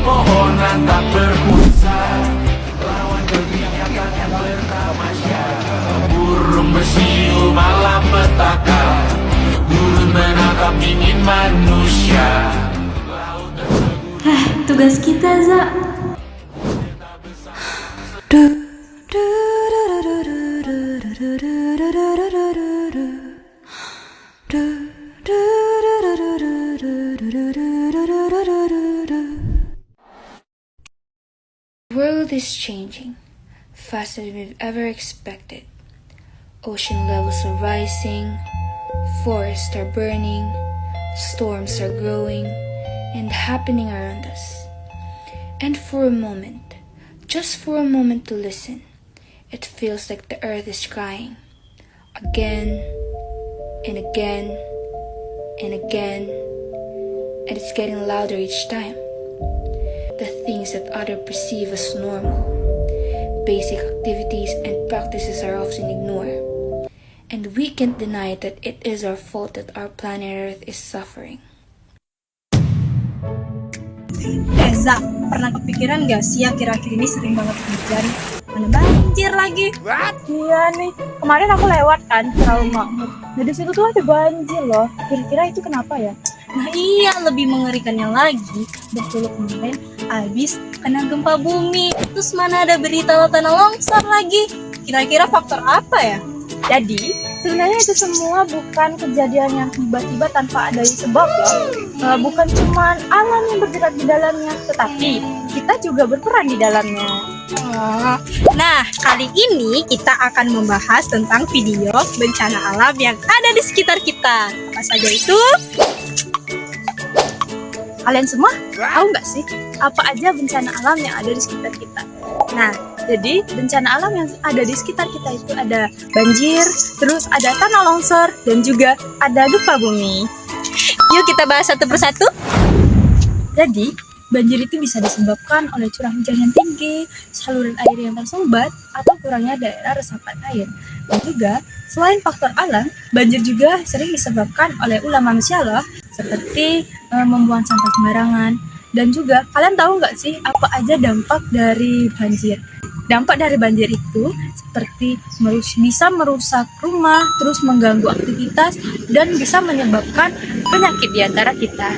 pepohonan tak berkuasa, lawan kebijakan yang bertamasya. Burung bersiul malam petaka, burung menangkap ingin manusia. Tugas kita, Za. The world is changing faster than we've ever expected. Ocean levels are rising, forests are burning, storms are growing and happening around us. And for a moment, just for a moment to listen, it feels like the earth is crying. Again and again and again, and it's getting louder each time. The things that others perceive as normal, basic activities and practices are often ignored. And we can't deny that it is our fault that our planet Earth is suffering. Za, pernah kepikiran gak sih ya kira-kira ini sering banget hujan? Mana banjir lagi? Iya nih, kemarin aku lewat kan Rawa Makmur. Nah di situ tuh ada banjir loh. Kira-kira itu kenapa ya? Nah iya, lebih mengerikannya lagi, betul kemarin abis kena gempa bumi. Terus mana ada berita tanah longsor lagi? Kira-kira faktor apa ya? Jadi sebenarnya itu semua bukan kejadian yang tiba-tiba tanpa ada sebab loh. Bukan cuma alam yang bergerak di dalamnya, tetapi kita juga berperan di dalamnya. Nah, kali ini kita akan membahas tentang video bencana alam yang ada di sekitar kita. Apa saja itu? Kalian semua tahu nggak sih apa aja bencana alam yang ada di sekitar kita? Nah, jadi bencana alam yang ada di sekitar kita itu ada banjir, terus ada tanah longsor, dan juga ada gempa bumi. Yuk kita bahas satu persatu. Jadi, banjir itu bisa disebabkan oleh curah hujan yang tinggi, saluran air yang tersumbat, atau kurangnya daerah resapan air. Dan juga, selain faktor alam, banjir juga sering disebabkan oleh ulah manusia loh, seperti membuang sampah sembarangan. Dan juga, kalian tahu nggak sih apa aja dampak dari banjir? Dampak dari banjir itu seperti bisa merusak rumah, terus mengganggu aktivitas, dan bisa menyebabkan penyakit di antara kita.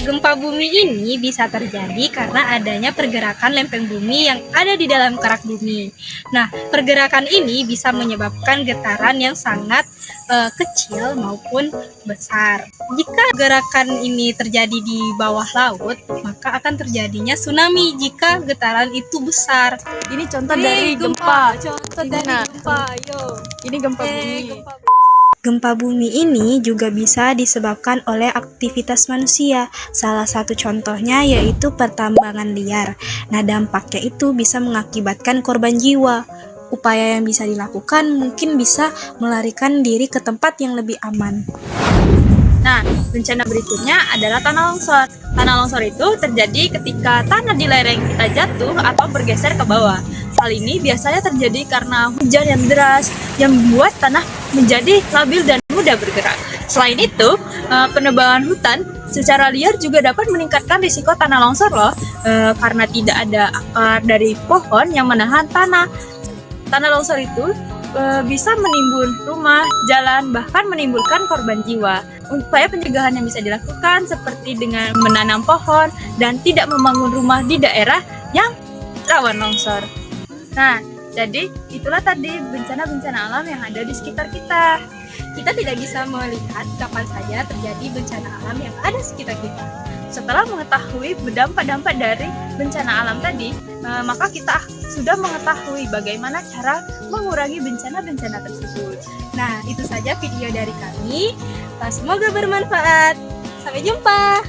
Gempa bumi ini bisa terjadi karena adanya pergerakan lempeng bumi yang ada di dalam kerak bumi. Nah, pergerakan ini bisa menyebabkan getaran yang sangat kecil maupun besar. Jika gerakan ini terjadi di bawah laut, maka akan terjadinya tsunami jika getaran itu besar. Ini contoh dari gempa. Contoh dari gempa. Yo. Ini gempa bumi. Gempa bumi ini juga bisa disebabkan oleh aktivitas manusia. Salah satu contohnya yaitu pertambangan liar. Nah, dampaknya itu bisa mengakibatkan korban jiwa. Upaya yang bisa dilakukan mungkin bisa melarikan diri ke tempat yang lebih aman. Nah, bencana berikutnya adalah tanah longsor. Tanah longsor itu terjadi ketika tanah di lereng kita jatuh atau bergeser ke bawah. Hal ini biasanya terjadi karena hujan yang deras yang membuat tanah menjadi labil dan mudah bergerak. Selain itu, penebangan hutan secara liar juga dapat meningkatkan risiko tanah longsor loh, karena tidak ada akar dari pohon yang menahan tanah. Tanah longsor itu bisa menimbun rumah, jalan, bahkan menimbulkan korban jiwa. Upaya pencegahan yang bisa dilakukan seperti dengan menanam pohon dan tidak membangun rumah di daerah yang rawan longsor. Nah, jadi itulah tadi bencana-bencana alam yang ada di sekitar kita. Kita tidak bisa melihat kapan saja terjadi bencana alam yang ada di sekitar kita. Setelah mengetahui dampak-dampak dari bencana alam tadi, maka kita sudah mengetahui bagaimana cara mengurangi bencana-bencana tersebut. Nah, itu saja video dari kami. Semoga bermanfaat. Sampai jumpa.